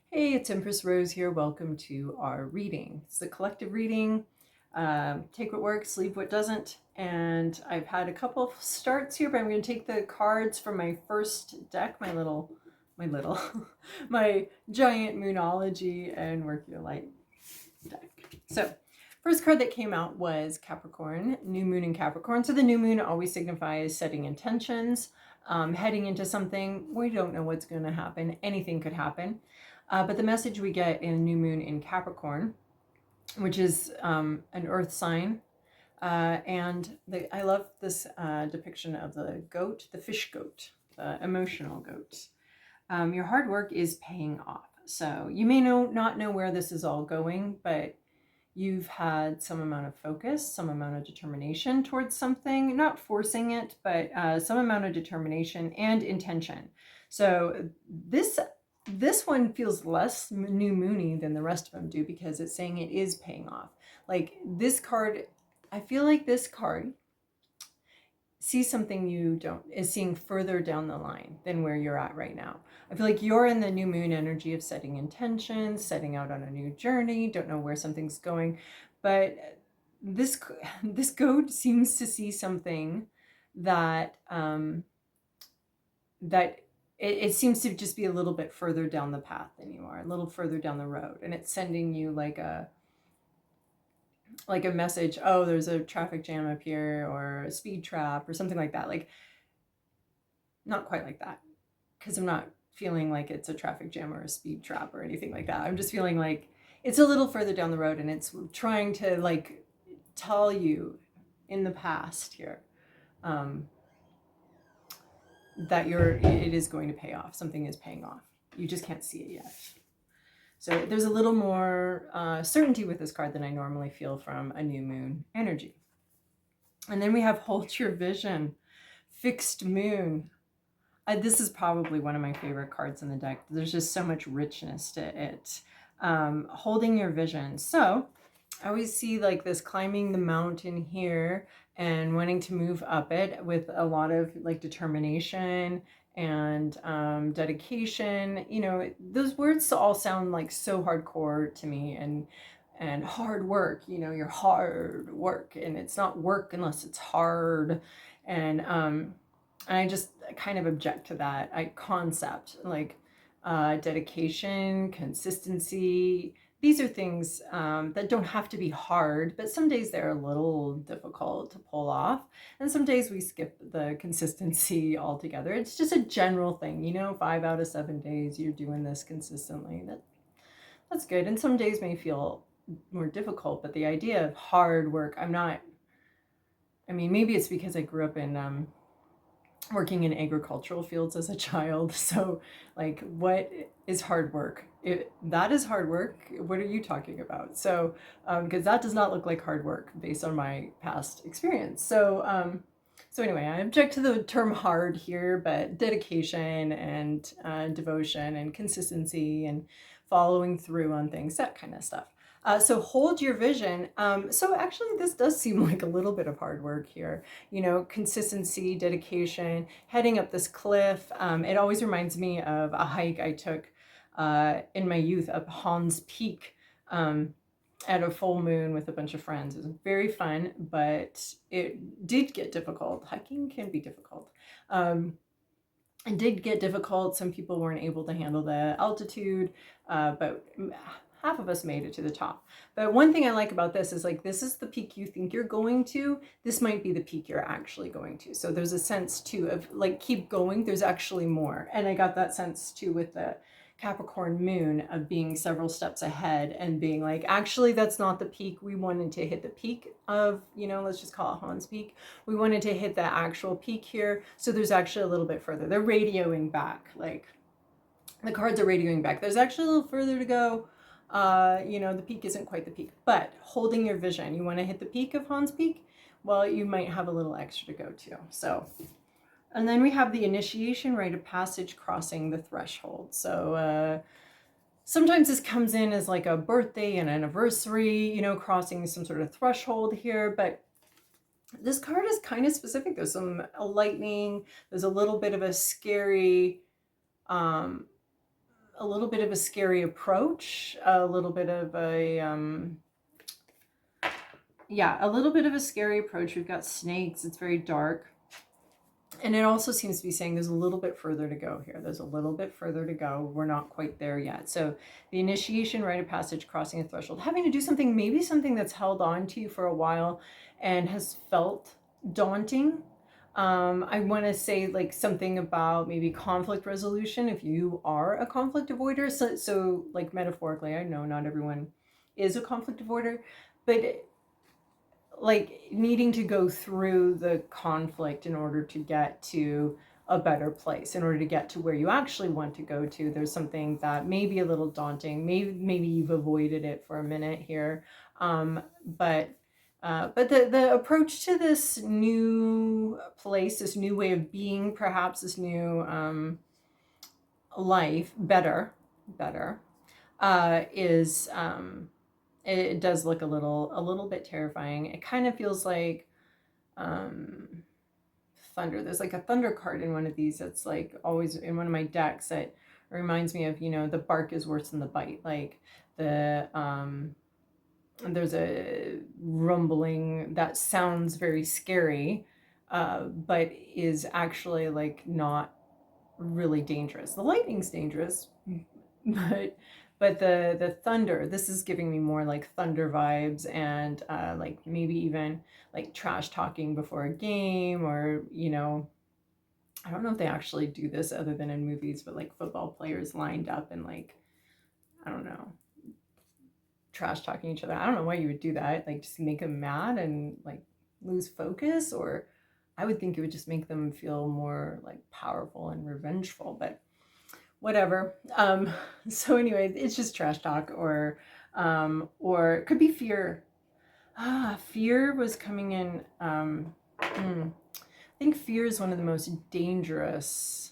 Hey, it's Empress Rose here. Welcome to our reading. It's a collective reading. Take what works, leave what doesn't. And I've had a couple of starts here, but I'm going to take the cards from my first deck, my giant Moonology and Work Your Light deck. So, first card that came out was Capricorn, new moon in Capricorn. So the new moon always signifies setting intentions, heading into something. We don't know what's going to happen. Anything could happen. But the message we get in new moon in Capricorn, which is an earth sign, I love this depiction of the goat, the fish goat, the emotional goat. Your hard work is paying off. So you may not know where this is all going, but you've had some amount of focus, some amount of determination towards something, not forcing it, but some amount of determination and intention. So this one feels less new moony than the rest of them do because it's saying it is paying off. Like this card, I feel like this card sees something you don't, is seeing further down the line than where you're at right now. I feel like you're in the new moon energy of setting intentions, setting out on a new journey, don't know where something's going, but this goat seems to see something that it seems to just be a little bit further down the path than you are, a little further down the road, and it's sending you like a message, oh, there's a traffic jam up here or a speed trap or something like that. Like, not quite like that, because I'm not feeling like it's a traffic jam or a speed trap or anything like that. I'm just feeling like it's a little further down the road and it's trying to like tell you in the past here that it is going to pay off. Something is paying off. You just can't see it yet. So there's a little more certainty with this card than I normally feel from a new moon energy. And then we have Hold Your Vision, Fixed Moon. This is probably one of my favorite cards in the deck. There's just so much richness to it. Holding your vision. So I always see like this climbing the mountain here and wanting to move up it with a lot of like determination and dedication. You know, those words all sound like so hardcore to me, and hard work, you know, your hard work, and it's not work unless it's hard. And I just kind of object to that concept, like dedication, consistency. These are things that don't have to be hard, but some days they're a little difficult to pull off. And some days we skip the consistency altogether. It's just a general thing, you know, 5 out of 7 days you're doing this consistently. That's good. And some days may feel more difficult, but the idea of hard work, maybe it's because I grew up in working in agricultural fields as a child. So like, what is hard work? That is hard work. What are you talking about? So because that does not look like hard work based on my past experience. So anyway, I object to the term hard here, but dedication and devotion and consistency and following through on things, that kind of stuff. So hold your vision. So actually this does seem like a little bit of hard work here, you know, consistency, dedication, heading up this cliff. It always reminds me of a hike I took in my youth up Hans Peak at a full moon with a bunch of friends. It was very fun, but it did get difficult. Hiking can be difficult. It did get difficult. Some people weren't able to handle the altitude, but half of us made it to the top. But one thing I like about this is like, this is the peak you think you're going to. This might be the peak you're actually going to. So there's a sense too of like, keep going. There's actually more. And I got that sense too with the Capricorn moon of being several steps ahead and being like, actually, that's not the peak. We wanted to hit the peak of, you know, let's just call it Hans Peak. We wanted to hit the actual peak here. So there's actually a little bit further. They're radioing back. Like the cards are radioing back. There's actually a little further to go. You know, the peak isn't quite the peak, but holding your vision. You want to hit the peak of Hans Peak? Well, you might have a little extra to go to. So, and then we have the initiation, rite of passage, crossing the threshold. So sometimes this comes in as like a birthday, an anniversary, you know, crossing some sort of threshold here, but this card is kind of specific. There's some lightning, there's a little bit of a scary a little bit of a scary approach, a little bit of a, yeah, a little bit of a scary approach. We've got snakes. It's very dark. And it also seems to be saying there's a little bit further to go here. There's a little bit further to go. We're not quite there yet. So the initiation, rite of passage, crossing a threshold, having to do something, maybe something that's held on to you for a while and has felt daunting. I want to say like something about maybe conflict resolution if you are a conflict avoider. So like metaphorically, I know not everyone is a conflict avoider, but like needing to go through the conflict in order to get to a better place, in order to get to where you actually want to go to. There's something that may be a little daunting. Maybe you've avoided it for a minute here, but the approach to this new place, this new way of being, perhaps this new life, better, is it does look a little bit terrifying. It kind of feels like thunder. There's like a thunder card in one of these that's like always in one of my decks that reminds me of, the bark is worse than the bite. Like there's a rumbling that sounds very scary, but is actually like not really dangerous. The lightning's dangerous, but the thunder, this is giving me more like thunder vibes, and like maybe even like trash talking before a game, or I don't know if they actually do this other than in movies, but like football players lined up and like, I don't know, trash talking each other. I don't know why you would do that, like just make them mad and like lose focus, or I would think it would just make them feel more like powerful and revengeful, but whatever. So anyway, it's just trash talk, or it could be fear. Fear was coming in. I think fear is one of the most dangerous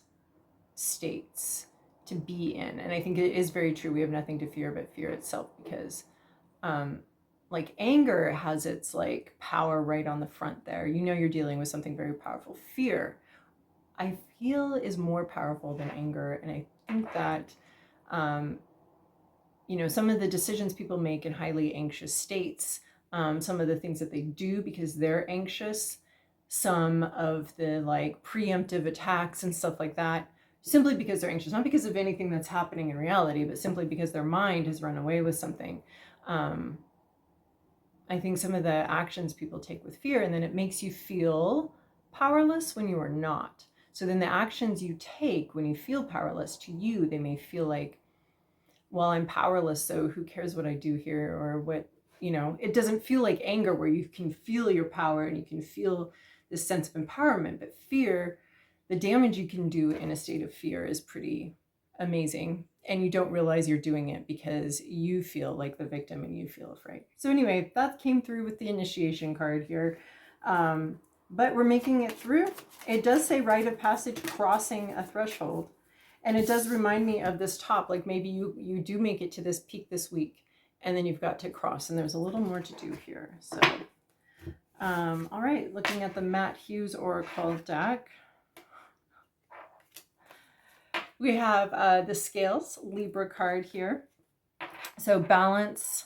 states to be in, and I think it is very true. We have nothing to fear but fear itself, because like anger has its like power right on the front there. You're dealing with something very powerful. Fear, I feel, is more powerful than anger, and I think that some of the decisions people make in highly anxious states, some of the things that they do because they're anxious, some of the like preemptive attacks and stuff like that, simply because they're anxious, not because of anything that's happening in reality, but simply because their mind has run away with something. I think some of the actions people take with fear, and then it makes you feel powerless when you are not. So then the actions you take when you feel powerless, to you, they may feel like, well, I'm powerless, so who cares what I do here, or what, it doesn't feel like anger where you can feel your power and you can feel this sense of empowerment. But fear, the damage you can do in a state of fear is pretty amazing. And you don't realize you're doing it because you feel like the victim and you feel afraid. So anyway, that came through with the initiation card here. But we're making it through. It does say rite of passage, crossing a threshold. And it does remind me of this top, like maybe you do make it to this peak this week, and then you've got to cross, and there's a little more to do here. So, all right, looking at the Matt Hughes Oracle deck. We have the Scales Libra card here. So balance,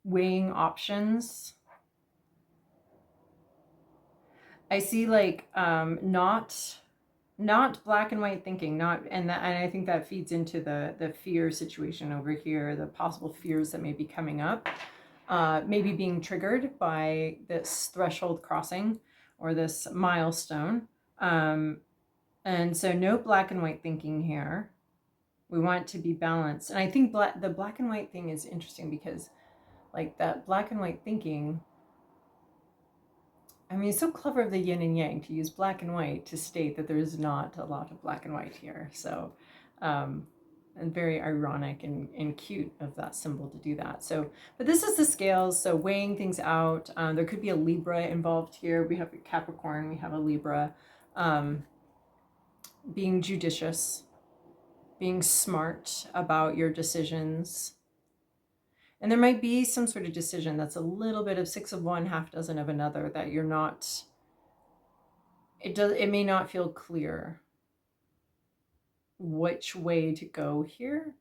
weighing options. I see like not black and white thinking, and I think that feeds into the fear situation over here, the possible fears that may be coming up, maybe being triggered by this threshold crossing or this milestone. And so no black and white thinking here. We want to be balanced. And I think the black and white thing is interesting because like that black and white thinking, I mean, it's so clever of the yin and yang to use black and white to state that there's not a lot of black and white here. So, and very ironic and cute of that symbol to do that. So, but this is the scales. So weighing things out. There could be a Libra involved here. We have a Capricorn, we have a Libra. Being judicious, being smart about your decisions. And there might be some sort of decision that's a little bit of 6 of one, half dozen of another, that you're not, it may not feel clear. which way to go here.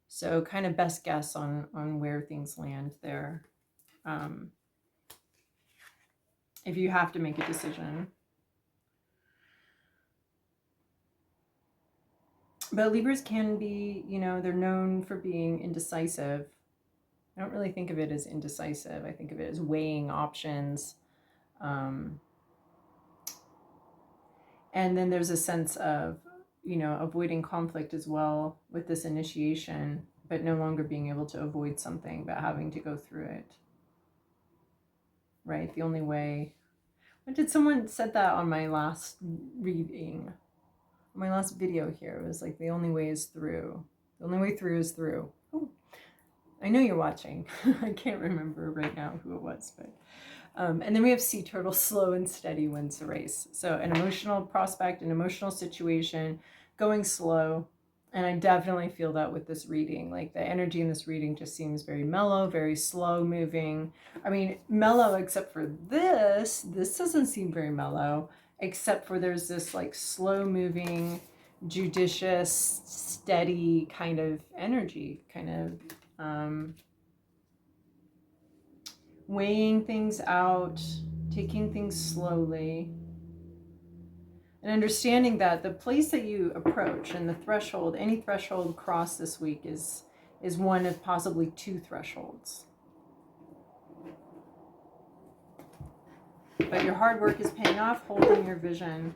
So kind of best guess on where things land there. If you have to make a decision. But Libras can be, you know, they're known for being indecisive. I don't really think of it as indecisive. I think of it as weighing options. And then there's a sense of, you know, avoiding conflict as well with this initiation, but no longer being able to avoid something, but having to go through it. Right? The only way. When did someone said that on my last reading? My last video here, it was like the only way is through. The only way through is through. Ooh, I know you're watching. I can't remember right now who it was, but and then we have sea turtle, slow and steady wins the race. So an emotional prospect, an emotional situation, going slow. And I definitely feel that with this reading. Like the energy in this reading just seems very mellow, very slow moving. I mean, mellow except for this. This doesn't seem very mellow, except for there's this like slow moving, judicious, steady kind of energy, kind of weighing things out, taking things slowly, and understanding that the place that you approach and the threshold, any threshold crossed this week is one of possibly two thresholds. But your hard work is paying off, holding your vision.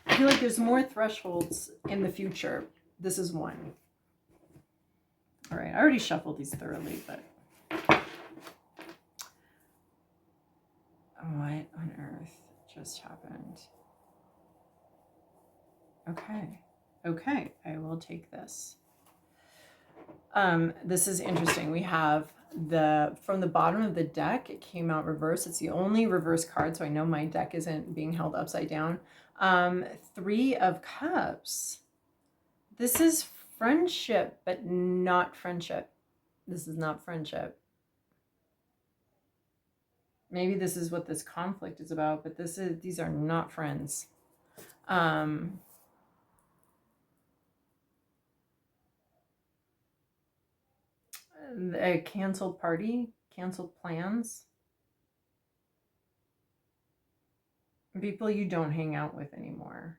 I feel like there's more thresholds in the future. This is one. All right, I already shuffled these thoroughly, but what on earth just happened? Okay, I will take this. This is interesting. We have from the bottom of the deck, it came out reverse. It's the only reverse card, so I know my deck isn't being held upside down. 3 of Cups. This is friendship, but not friendship. This is not friendship. Maybe this is what this conflict is about, but these are not friends. A canceled party, canceled plans. People you don't hang out with anymore.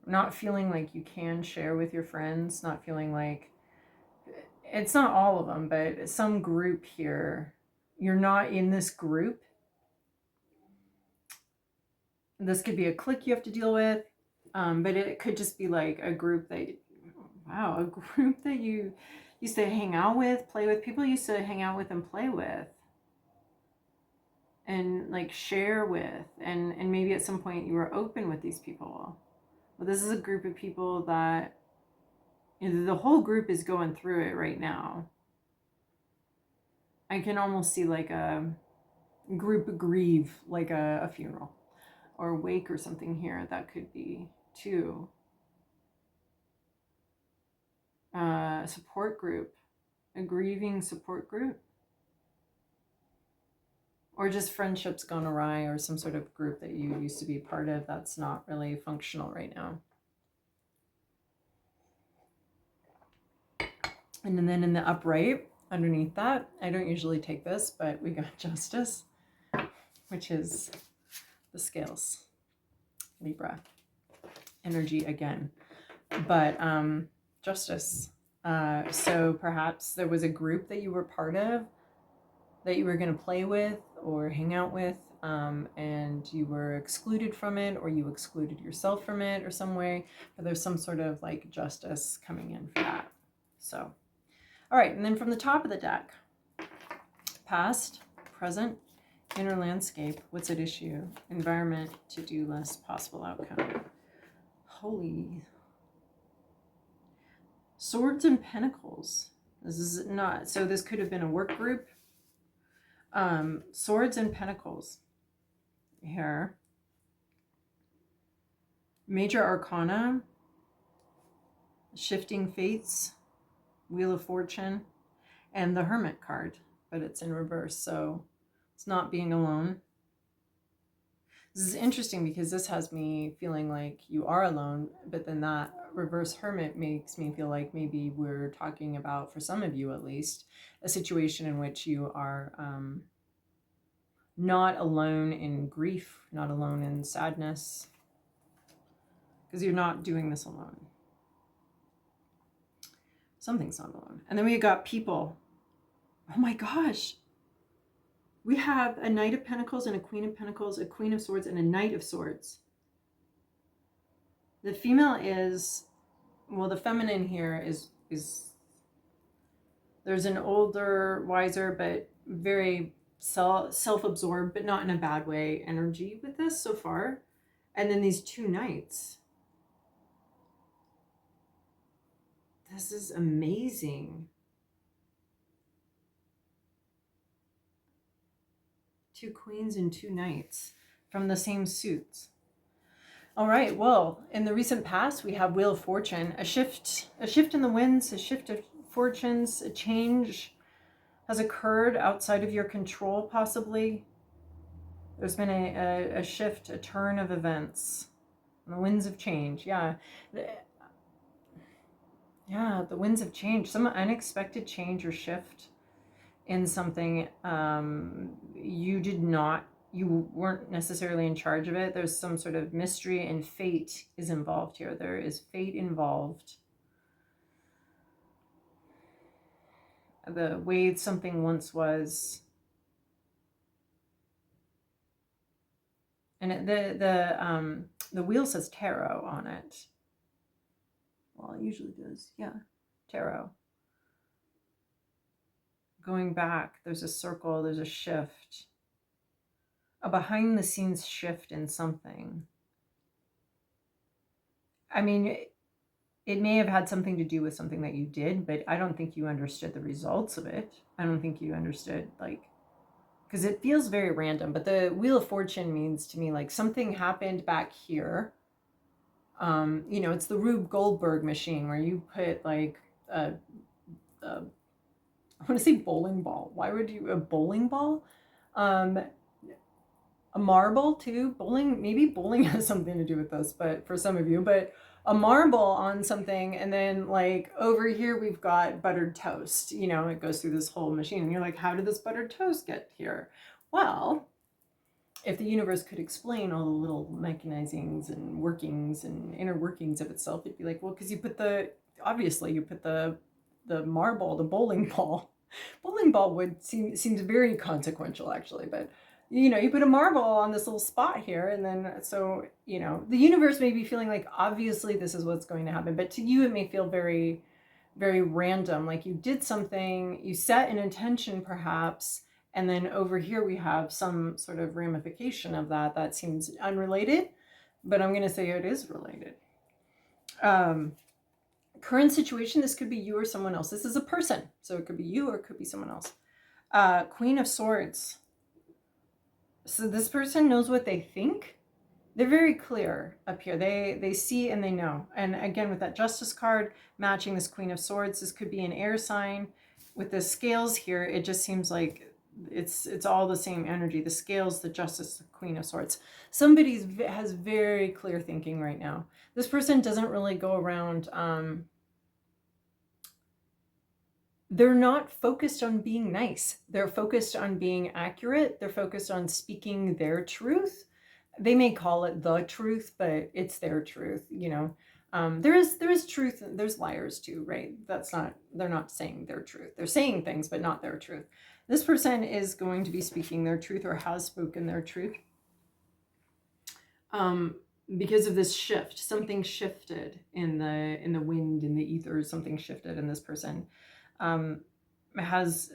Not feeling like you can share with your friends, not feeling like, it's not all of them, but some group here, you're not in this group. This could be a clique you have to deal with, but it could just be like a group that, wow, a group that you used to hang out with, play with, people you used to hang out with and play with and like share with, and maybe at some point you were open with these people. Well, this is a group of people that, you know, the whole group is going through it right now. I can almost see like a group grieve, like a funeral or a wake or something here. That could be too. Support group, a grieving support group, or just friendships gone awry, or some sort of group that you used to be part of that's not really functional right now. And then in the upright, underneath that, I don't usually take this, but we got Justice, which is the scales, Libra energy again. But Justice. So perhaps there was a group that you were part of that you were going to play with or hang out with, and you were excluded from it, or you excluded yourself from it or some way, but there's some sort of like justice coming in for that. So, all right, and then from the top of the deck, past, present, inner landscape, what's at issue, environment, to-do list, possible outcome. Holy. Swords and Pentacles. This is not, so this could have been a work group. Swords and Pentacles here. Major Arcana, Shifting Fates, Wheel of Fortune, and the Hermit card, but it's in reverse. So It's not being alone. This is interesting because this has me feeling like you are alone, but then that reverse hermit makes me feel like maybe we're talking about, for some of you at least, a situation in which you are not alone in grief, not alone in sadness, because you're not doing this alone. Something's not alone. And then we got people. Oh my gosh. We have a Knight of Pentacles and a Queen of Pentacles, a Queen of Swords and a Knight of Swords. The female is, well, the feminine here is there's an older, wiser, but very self-absorbed, but not in a bad way, energy with this so far. And then these two knights. This is amazing. Two queens and two knights from the same suits. All right, well, in the recent past, we have Wheel of Fortune, a shift in the winds, a shift of fortunes, a change has occurred outside of your control, possibly. There's been a shift, a turn of events. The winds of change, yeah. Yeah, the winds of change, some unexpected change or shift in something you weren't necessarily in charge of it. There's some sort of mystery and fate is involved here. There is fate involved. The way something once was. And the wheel says tarot on it. Well, it usually does. Yeah, tarot. Going back, there's a circle, there's a shift. A behind the scenes shift in something. I mean, it may have had something to do with something that you did, but I don't think you understood the results of it. I don't think you understood, like, because it feels very random, but the Wheel of Fortune means to me like something happened back here. You know, it's the Rube Goldberg machine where you put like I want to say bowling ball. Why would you, a bowling ball? A marble too. Bowling, maybe bowling has something to do with this, but for some of you, but a marble on something, and then like over here we've got buttered toast. You know, it goes through this whole machine, and you're like, how did this buttered toast get here? Well, if the universe could explain all the little mechanizings and workings and inner workings of itself, it'd be like, well, because you put obviously you put the marble, the bowling ball. Bowling ball would seems very consequential actually, but you know, you put a marble on this little spot here, and then so, you know, the universe may be feeling like obviously this is what's going to happen, but to you it may feel very, very random, like you did something, you set an intention perhaps, and then over here we have some sort of ramification of that seems unrelated, but I'm going to say it is related. Current situation, this could be you or someone else. This is a person, so it could be you or it could be someone else. Queen of Swords. So this person knows what they think. They're very clear up here. They see and they know. And again, with that Justice card matching this Queen of Swords, this could be an air sign. With the scales here, it just seems like it's all the same energy. The scales, the Justice, the Queen of Swords. Somebody has very clear thinking right now. This person doesn't really go around... they're not focused on being nice. They're focused on being accurate. They're focused on speaking their truth. They may call it the truth, but it's their truth, you know. There is truth. There's liars too, right? They're not saying their truth. They're saying things, but not their truth. This person is going to be speaking their truth or has spoken their truth. Because of this shift, something shifted in the wind, in the ether, something shifted in this person. Has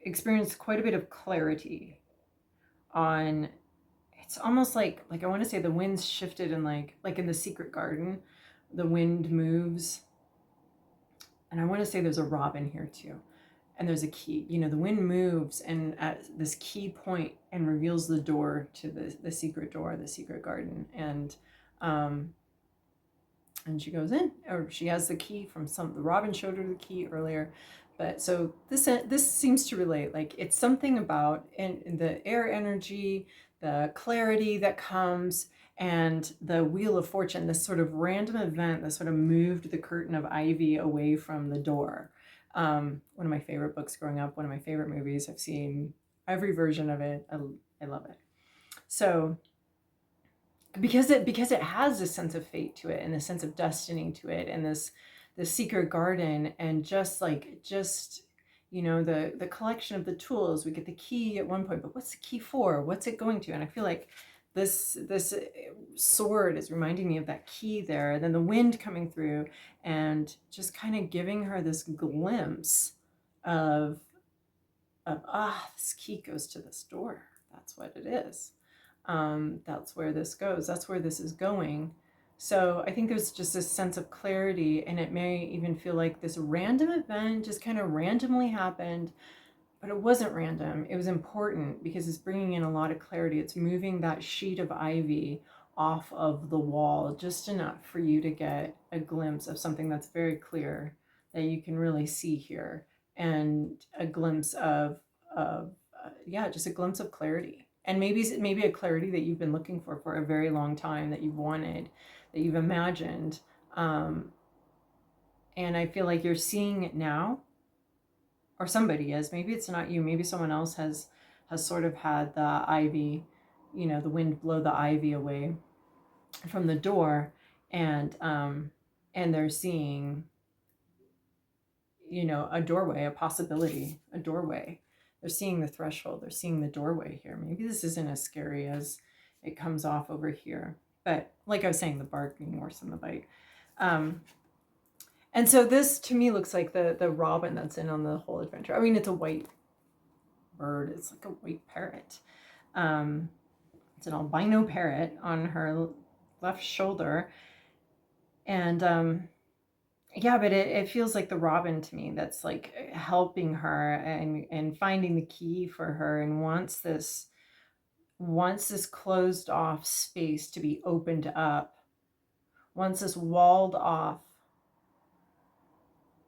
experienced quite a bit of clarity on, it's almost like I want to say the winds shifted, and like in the secret garden, the wind moves. And I want to say there's a robin here too. And there's a key, you know, the wind moves and at this key point and reveals the door to the secret door, the secret garden. And she goes in, or she has the key from the robin showed her the key earlier, But so this seems to relate. Like it's something about in the air energy, the clarity that comes, and the Wheel of Fortune, this sort of random event that sort of moved the curtain of ivy away from the door. One of my favorite books growing up, one of my favorite movies. I've seen every version of it. I love it. So because it has this sense of fate to it and this sense of destiny to it and this secret garden and just the collection of the tools. We get the key at one point, but what's the key for? What's it going to? And I feel like this sword is reminding me of that key there, and then the wind coming through and just kind of giving her this glimpse of this key goes to this door. That's what it is. That's where this goes. That's where this is going. So I think there's just this sense of clarity, and it may even feel like this random event just kind of randomly happened, but it wasn't random. It was important because it's bringing in a lot of clarity. It's moving that sheet of ivy off of the wall just enough for you to get a glimpse of something that's very clear that you can really see here, and a glimpse of just a glimpse of clarity. And maybe a clarity that you've been looking for a very long time, that you've wanted, that you've imagined. And I feel like you're seeing it now, or somebody is. Maybe it's not you. Maybe someone else has sort of had the ivy, the wind blow the ivy away from the door, and they're seeing, a doorway, a possibility, a doorway. They're seeing the threshold. They're seeing the doorway here. Maybe this isn't as scary as it comes off over here. But like I was saying, the barking worse than the bite. And so this to me looks like the robin that's in on the whole adventure. I mean, it's a white bird. It's like a white parrot. It's an albino parrot on her left shoulder. And but it feels like the robin to me that's like helping her and finding the key for her, and wants this closed off space to be opened up, wants this walled off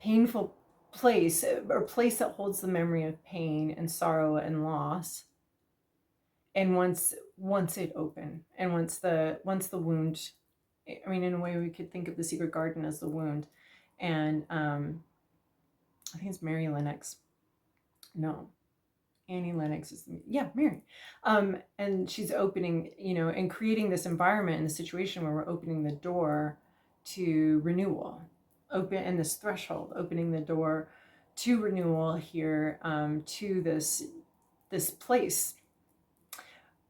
painful place, or place that holds the memory of pain and sorrow and loss, and once it open, and once the wound, I mean, in a way we could think of the secret garden as the wound. And I think it's Mary Lennox. No, Annie Lennox is, Mary. And she's opening, and creating this environment and the situation where we're opening the door to renewal, and this threshold, opening the door to renewal here, to this place,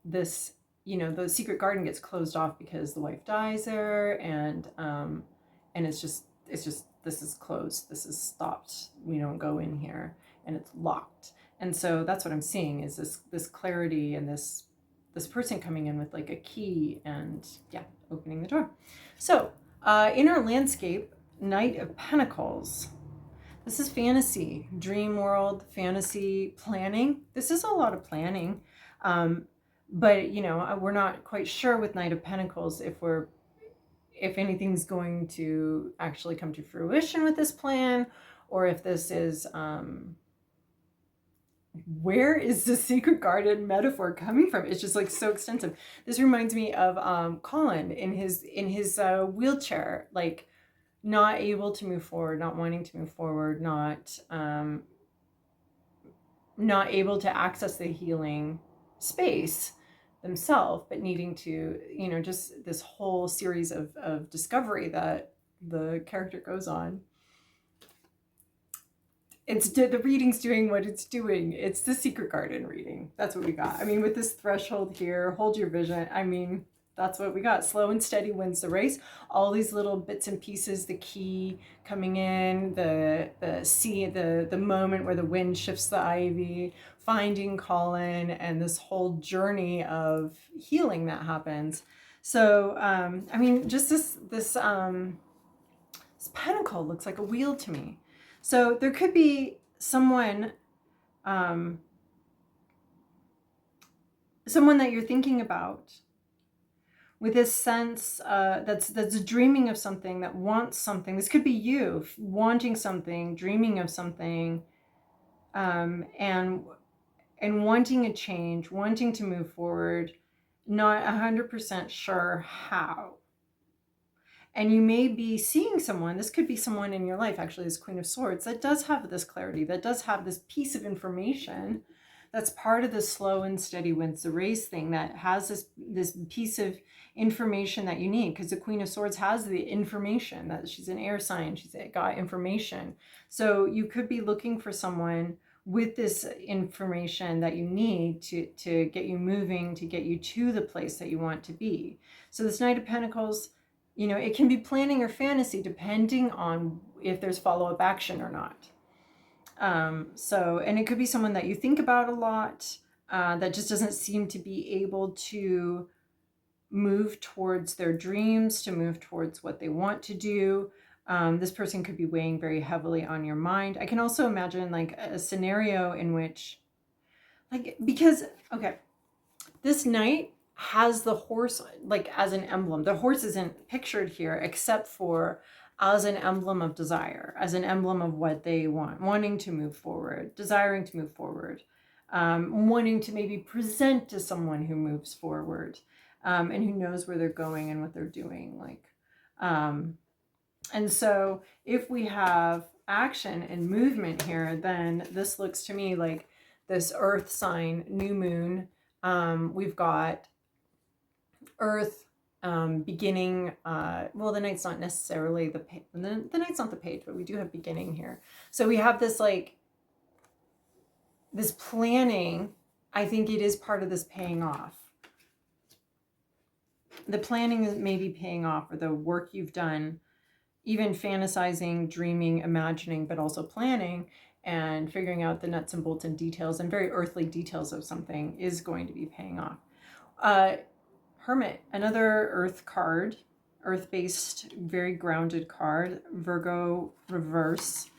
this, the secret garden gets closed off because the wife dies there, and it's just this is closed, this is stopped, we don't go in here, and it's locked. And so that's what I'm seeing, is this clarity, and this person coming in with like a key, and opening the door. So in our landscape, Knight of Pentacles. This is fantasy, dream world, fantasy, planning. This is a lot of planning. But we're not quite sure with Knight of Pentacles if anything's going to actually come to fruition with this plan, or if this is, where is the secret garden metaphor coming from? It's just like so extensive. This reminds me of Colin in his wheelchair, like not able to move forward, not wanting to move forward, not able to access the healing space themselves, but needing to, just this whole series of discovery that the character goes on. It's the reading's doing what it's doing. It's the secret garden reading. That's what we got. I mean, with this threshold here, hold your vision. I mean, that's what we got. Slow and steady wins the race. All these little bits and pieces, the key coming in, the moment where the wind shifts the ivy, finding Colin, and this whole journey of healing that happens. So, I mean, just this pentacle looks like a wheel to me. So there could be someone that you're thinking about with this sense that's dreaming of something, that wants something. This could be you wanting something, dreaming of something, and wanting a change, wanting to move forward, not 100% sure how. And you may be seeing someone, this could be someone in your life, actually, this Queen of Swords, that does have this clarity, that does have this piece of information that's part of the slow and steady wins the race thing, that has this piece of information that you need, because the Queen of Swords has the information, that she's an air sign, she's got information. So you could be looking for someone with this information that you need to get you moving, to get you to the place that you want to be. So this Knight of Pentacles, you know, it can be planning or fantasy depending on if there's follow-up action or not. And it could be someone that you think about a lot, that just doesn't seem to be able to move towards their dreams, to move towards what they want to do. This person could be weighing very heavily on your mind. I can also imagine like a scenario in which, like, because, okay, this knight has the horse like as an emblem. The horse isn't pictured here except for as an emblem of desire, as an emblem of what they want, wanting to move forward, desiring to move forward, wanting to maybe present to someone who moves forward, and who knows where they're going and what they're doing. Like, and so if we have action and movement here, then this looks to me like this earth sign, new moon. We've got earth, beginning, well, the knight's not necessarily the knight's not the page, but we do have beginning here. So we have this like this planning. I think it is part of this paying off. The planning is maybe paying off, or the work you've done, even fantasizing, dreaming, imagining, but also planning and figuring out the nuts and bolts and details and very earthly details of something is going to be paying off. Hermit, another earth card, earth-based, very grounded card. Virgo reverse.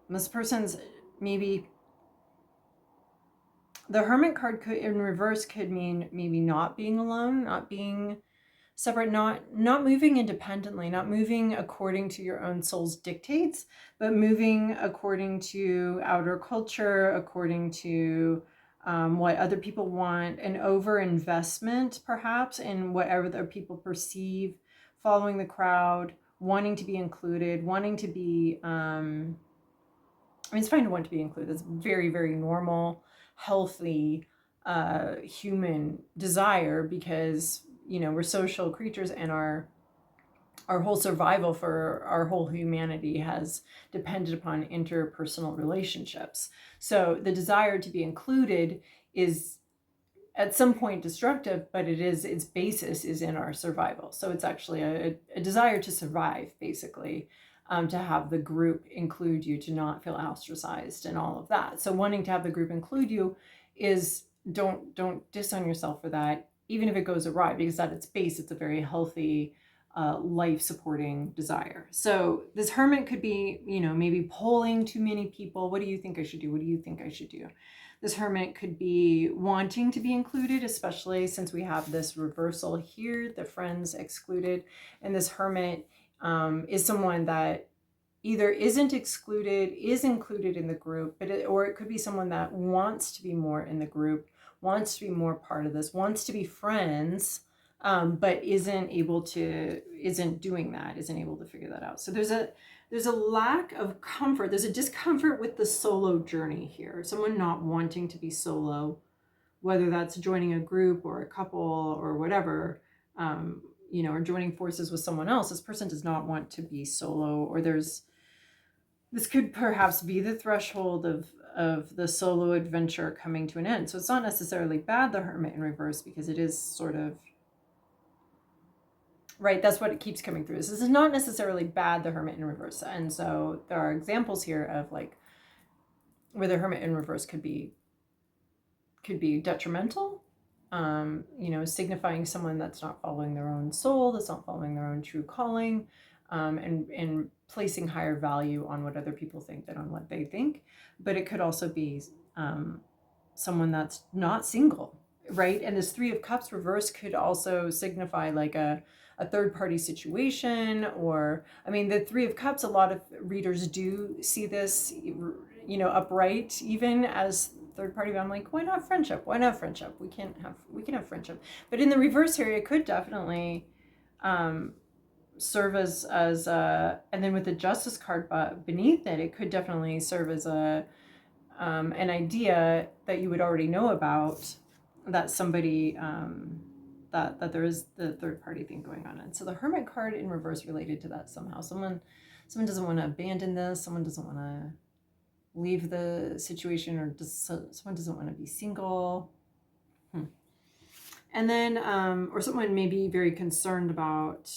This person's maybe, the Hermit card could, in reverse, could mean maybe not being alone, not being separate, not moving independently, not moving according to your own soul's dictates, but moving according to outer culture, according to what other people want, an over-investment perhaps in whatever other people perceive, following the crowd, wanting to be included, wanting to be, I mean, it's fine to want to be included. It's very, very normal, healthy, human desire, because, you know, we're social creatures, and our whole survival for our whole humanity has depended upon interpersonal relationships. So the desire to be included is at some point destructive, but its basis is in our survival. So it's actually a desire to survive, basically, to have the group include you, to not feel ostracized and all of that. So wanting to have the group include you is, don't disown yourself for that, even if it goes awry, because at its base, it's a very healthy, life-supporting desire. So this Hermit could be, you know, maybe polling too many people. What do you think I should do? What do you think I should do? This Hermit could be wanting to be included, especially since we have this reversal here, the friends excluded. And this Hermit is someone that either isn't excluded, is included in the group, or it could be someone that wants to be more in the group, wants to be more part of this, wants to be friends, but isn't doing that, isn't able to figure that out. So there's a lack of comfort. There's a discomfort with the solo journey here. Someone not wanting to be solo, whether that's joining a group or a couple or whatever, you know, or joining forces with someone else. This person does not want to be solo, or this could perhaps be the threshold of the solo adventure coming to an end. So it's not necessarily bad, the Hermit in reverse, because it is sort of, right, that's what it keeps coming through. This is not necessarily bad, the Hermit in reverse. And so there are examples here of like where the Hermit in reverse could be detrimental, you know, signifying someone that's not following their own soul, that's not following their own true calling, and placing higher value on what other people think than on what they think. But it could also be someone that's not single, right? And this Three of Cups reverse could also signify like a third party situation, or, I mean, the Three of Cups, a lot of readers do see this, you know, upright even as third party, but I'm like, why not friendship? Why not friendship? We can have friendship. But in the reverse here, it could definitely serve as and then with the Justice card beneath it, it could definitely serve as an idea that you would already know about, that somebody that there is the third party thing going on. And so the Hermit card in reverse related to that somehow. Someone doesn't want to abandon this. Someone doesn't want to leave the situation, or someone doesn't want to be single. And then or someone may be very concerned about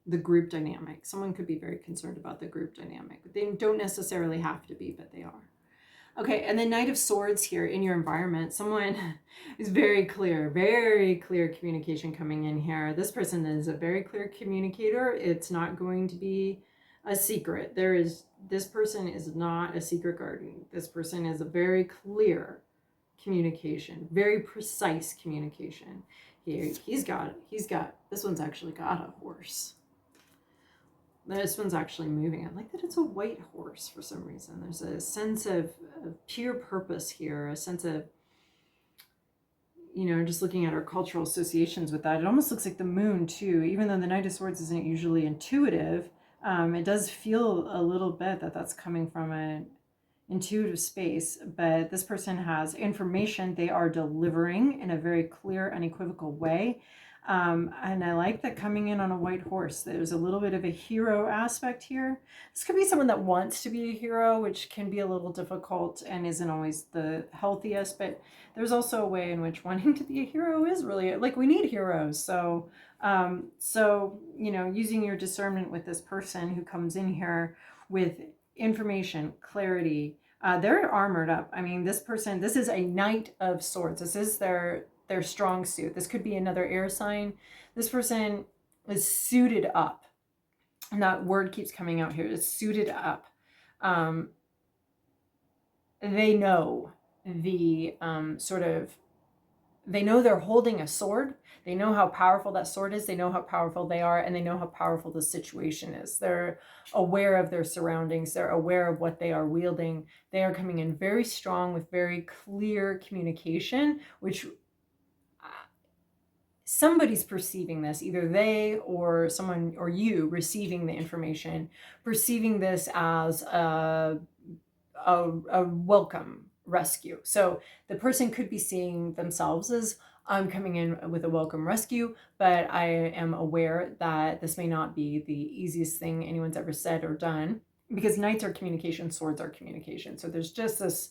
the group dynamic. Someone could be very concerned about the group dynamic. They don't necessarily have to be, but they are. Okay, and the Knight of Swords here in your environment, someone is very clear communication coming in here. This person is a very clear communicator. It's not going to be a secret. This person is not a secret garden. This person is a very clear communication, very precise communication. He's got, this one's actually got a horse. This one's actually moving. I like that it's a white horse for some reason. There's a sense of pure purpose here, a sense of, you know, just looking at our cultural associations with that. It almost looks like the moon too, even though the Knight of Swords isn't usually intuitive. It does feel a little bit that that's coming from an intuitive space, but this person has information they are delivering in a very clear, unequivocal way. And I like that coming in on a white horse. There's a little bit of a hero aspect here. This could be someone that wants to be a hero, which can be a little difficult and isn't always the healthiest, but there's also a way in which wanting to be a hero is really, like, we need heroes. So, you know, using your discernment with this person who comes in here with information, clarity, they're armored up. I mean, this person, this is a Knight of Swords. This is their strong suit. This could be another air sign. This person is suited up. And that word keeps coming out here. It's suited up. They know the they know they're holding a sword. They know how powerful that sword is. They know how powerful they are, and they know how powerful the situation is. They're aware of their surroundings. They're aware of what they are wielding. They are coming in very strong with very clear communication, which somebody's perceiving this, either they or someone or you receiving the information, perceiving this as a welcome rescue. So the person could be seeing themselves as, I'm coming in with a welcome rescue, but I am aware that this may not be the easiest thing anyone's ever said or done, because knights are communication, swords are communication. So there's just this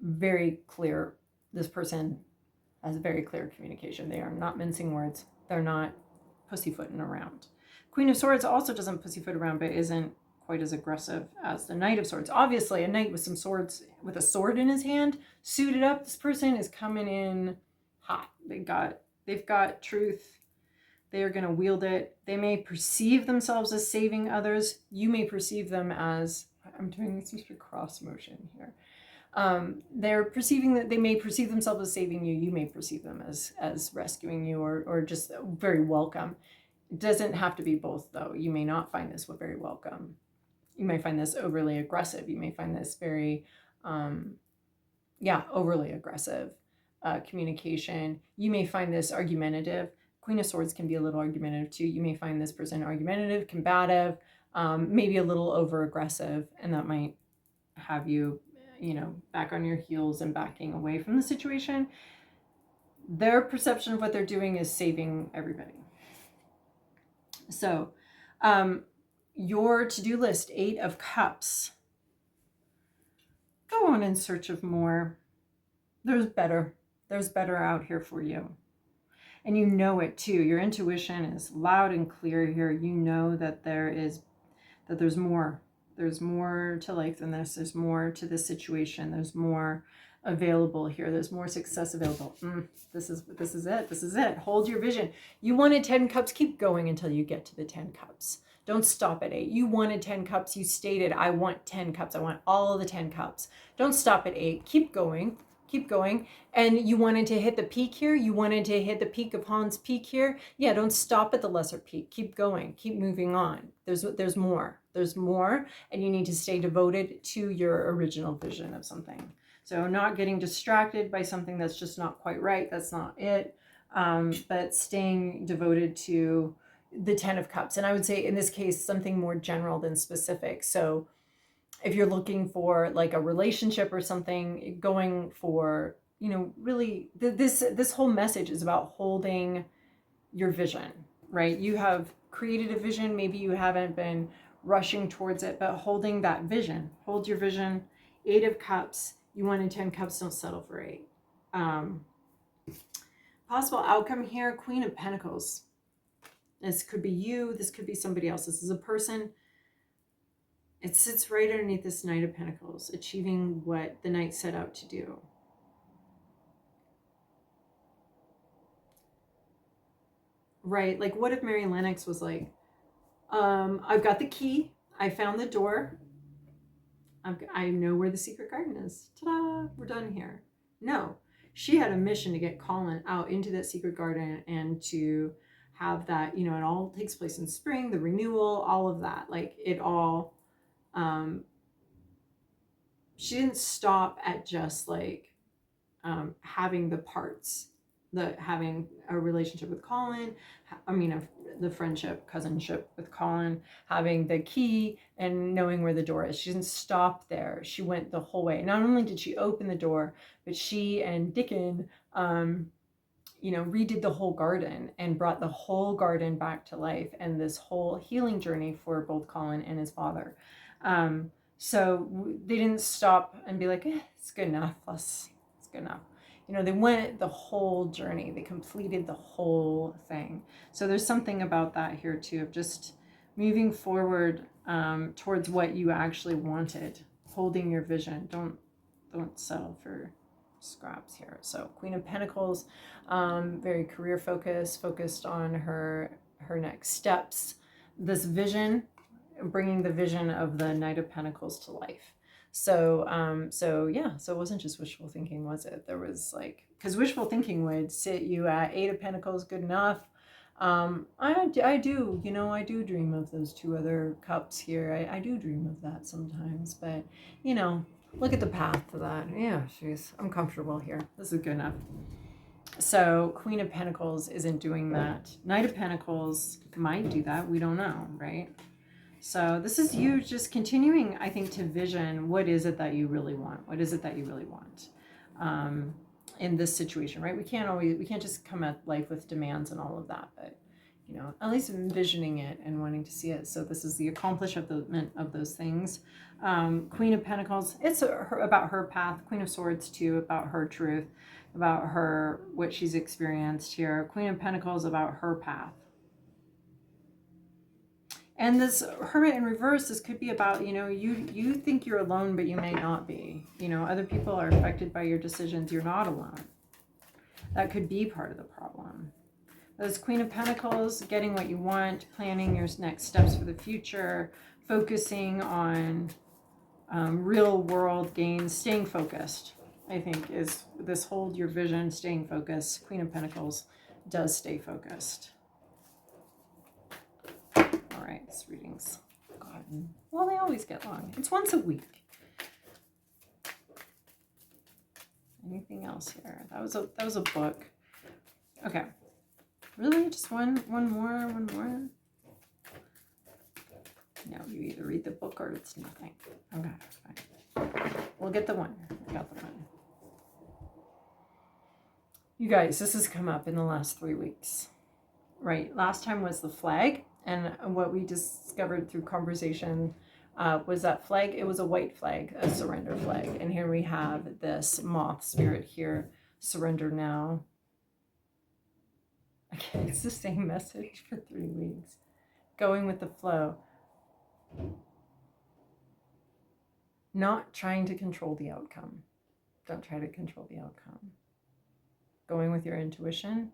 very clear, this person has very clear communication. They are not mincing words. They're not pussyfooting around. Queen of Swords also doesn't pussyfoot around, but isn't quite as aggressive as the Knight of Swords. Obviously, a knight with some swords, with a sword in his hand, suited up. This person is coming in hot. They've got truth. They are going to wield it. They may perceive themselves as saving others. You may perceive them as, I'm doing this just a cross motion here. They're perceiving that they may perceive themselves as saving you. You may perceive them as rescuing you, or just very welcome. It doesn't have to be both, though. You may not find this very welcome. You may find this overly aggressive. You may find this very, overly aggressive communication. You may find this argumentative. Queen of Swords can be a little argumentative too. You may find this person argumentative, combative, maybe a little over aggressive, and that might have you, back on your heels and backing away from the situation. Their perception of what they're doing is saving everybody. So, your to-do list, 8 of Cups. Go on in search of more. There's better. There's better out here for you. And you know it too. Your intuition is loud and clear here. You know that there's more. There's more to life than this. There's more to this situation. There's more available here. There's more success available. This is it. This is it. Hold your vision. You wanted 10 cups. Keep going until you get to the 10 cups. Don't stop at 8. You wanted 10 cups. You stated, I want 10 cups. I want all of the 10 cups. Don't stop at 8. Keep going. keep going. And you wanted to hit the peak here. You wanted to hit the peak of Han's peak here. Yeah, don't stop at the lesser peak. Keep going. Keep moving on. There's more. There's more, and you need to stay devoted to your original vision of something. So not getting distracted by something that's just not quite right. That's not it. But staying devoted to the 10 of Cups. And I would say in this case, something more general than specific. So if you're looking for like a relationship or something, going for, you know, really this whole message is about holding your vision, right? You have created a vision. Maybe you haven't been rushing towards it, but holding that vision. Hold your vision. 8 of Cups. You wanted 10 Cups. Don't settle for 8. Possible outcome here, Queen of Pentacles. This could be you. This could be somebody else. This is a person. It sits right underneath this Knight of Pentacles, achieving what the Knight set out to do. Right? Like, what if Mary Lennox was like, I've got the key. I found the door. I know where the secret garden is. Ta-da! We're done here. No. She had a mission to get Colin out into that secret garden and to have that, you know, it all takes place in spring, the renewal, all of that. Like, it all... she didn't stop at just like having the parts, having a relationship with Colin, the friendship, cousinship with Colin, having the key and knowing where the door is. She didn't stop there. She went the whole way. Not only did she open the door, but she and Dickon, redid the whole garden and brought the whole garden back to life, and this whole healing journey for both Colin and his father. So they didn't stop and be like, it's good enough. It's good enough. They went the whole journey. They completed the whole thing. So there's something about that here too, of just moving forward towards what you actually wanted, holding your vision. Don't settle for scraps here. So Queen of Pentacles, very career focused on her next steps. This vision, bringing the vision of the Knight of Pentacles to life. So it wasn't just wishful thinking, was it? There was because wishful thinking would sit you at 8 of Pentacles, good enough. I do dream of those 2 other cups here. I do dream of that sometimes, but look at the path to that. Yeah, I'm comfortable here. This is good enough. So Queen of Pentacles isn't doing that. Knight of Pentacles might do that. We don't know, right? So this is you just continuing, I think, to vision what is it that you really want? What is it that you really want in this situation, right? We can't just come at life with demands and all of that, but at least envisioning it and wanting to see it. So this is the accomplishment of those things. Queen of Pentacles, it's about her path. Queen of Swords too, about her truth, about what she's experienced here. Queen of Pentacles about her path. And this Hermit in reverse, this could be about, you think you're alone, but you may not be. Other people are affected by your decisions. You're not alone. That could be part of the problem. This Queen of Pentacles, getting what you want, planning your next steps for the future, focusing on real world gains, staying focused, I think, is this hold your vision, staying focused. Queen of Pentacles does stay focused. All right, this reading's gotten, well, they always get long. It's once a week. Anything else here? That was a book. Okay. Really? Just one more? No, you either read the book or it's nothing. Okay, fine. We'll get the one. I got the one. You guys, this has come up in the last 3 weeks. Right. Last time was the flag. And what we discovered through conversation was that flag. It was a white flag, a surrender flag. And here we have this moth spirit here. Surrender now. Okay, it's the same message for 3 weeks. Going with the flow. Not trying to control the outcome. Don't try to control the outcome. Going with your intuition.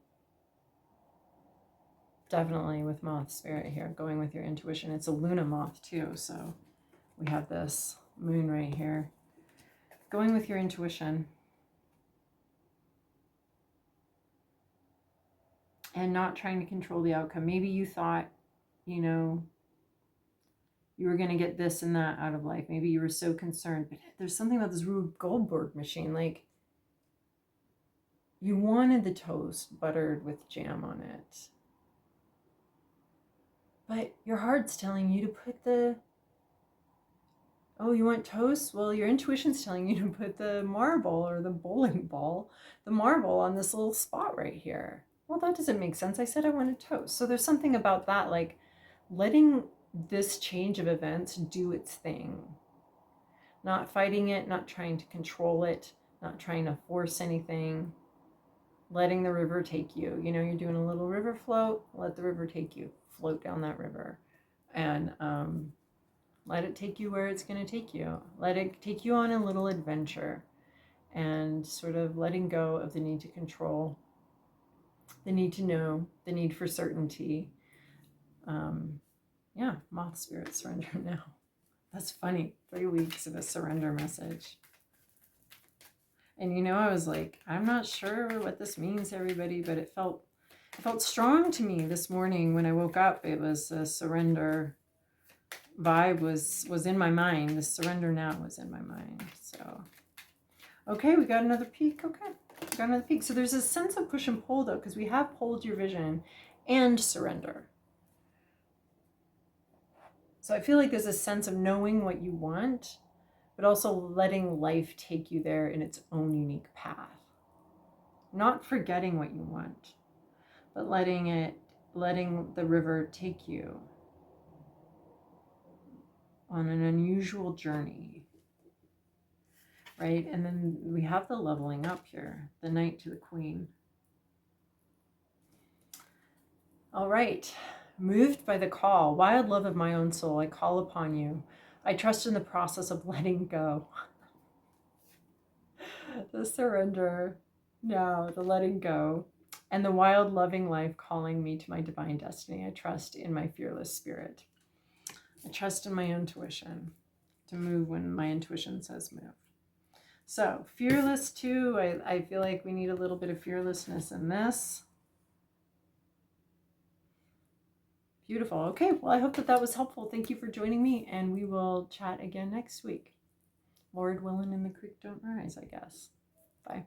Definitely with moth spirit here, going with your intuition. It's a Luna moth too, so we have this moon right here. Going with your intuition. and not trying to control the outcome. Maybe you thought, you know, you were going to get this and that out of life. Maybe you were so concerned, but there's something about this Rube Goldberg machine. Like, you wanted the toast buttered with jam on it, but your heart's telling you to put the, oh, you want toast? Well, your intuition's telling you to put the marble or the bowling ball, the marble on this little spot right here. Well, that doesn't make sense. I said I wanted toast. So there's something about that, like letting this change of events do its thing. Not fighting it, not trying to control it, not trying to force anything. Letting the river take you. You know, you're doing a little river float, let the river take you. Float down that river. And let it take you where it's going to take you. Let it take you on a little adventure, and sort of letting go of the need to control, the need to know, the need for certainty. Yeah, moth spirit, surrender now. That's funny. 3 weeks of a surrender message. And you know, I was like, I'm not sure what this means, everybody, but it felt strong to me this morning when I woke up. It was a surrender vibe was in my mind. The surrender now was in my mind. So, okay, we got another peek. Okay, we got another peek. So there's a sense of push and pull though, because we have pulled your vision and surrender. So I feel like there's a sense of knowing what you want, but also letting life take you there in its own unique path. Not forgetting what you want, but letting the river take you on an unusual journey, right? And then we have the leveling up here, the Knight to the Queen. All right, moved by the call, wild love of my own soul, I call upon you. I trust in the process of letting go. The surrender, now the letting go, and the wild loving life calling me to my divine destiny. I trust in my fearless spirit. I trust in my intuition to move when my intuition says move. So fearless too, I feel like we need a little bit of fearlessness in this. Beautiful. Okay, well, I hope that was helpful. Thank you for joining me, and we will chat again next week. Lord willing and the creek don't rise, I guess. Bye.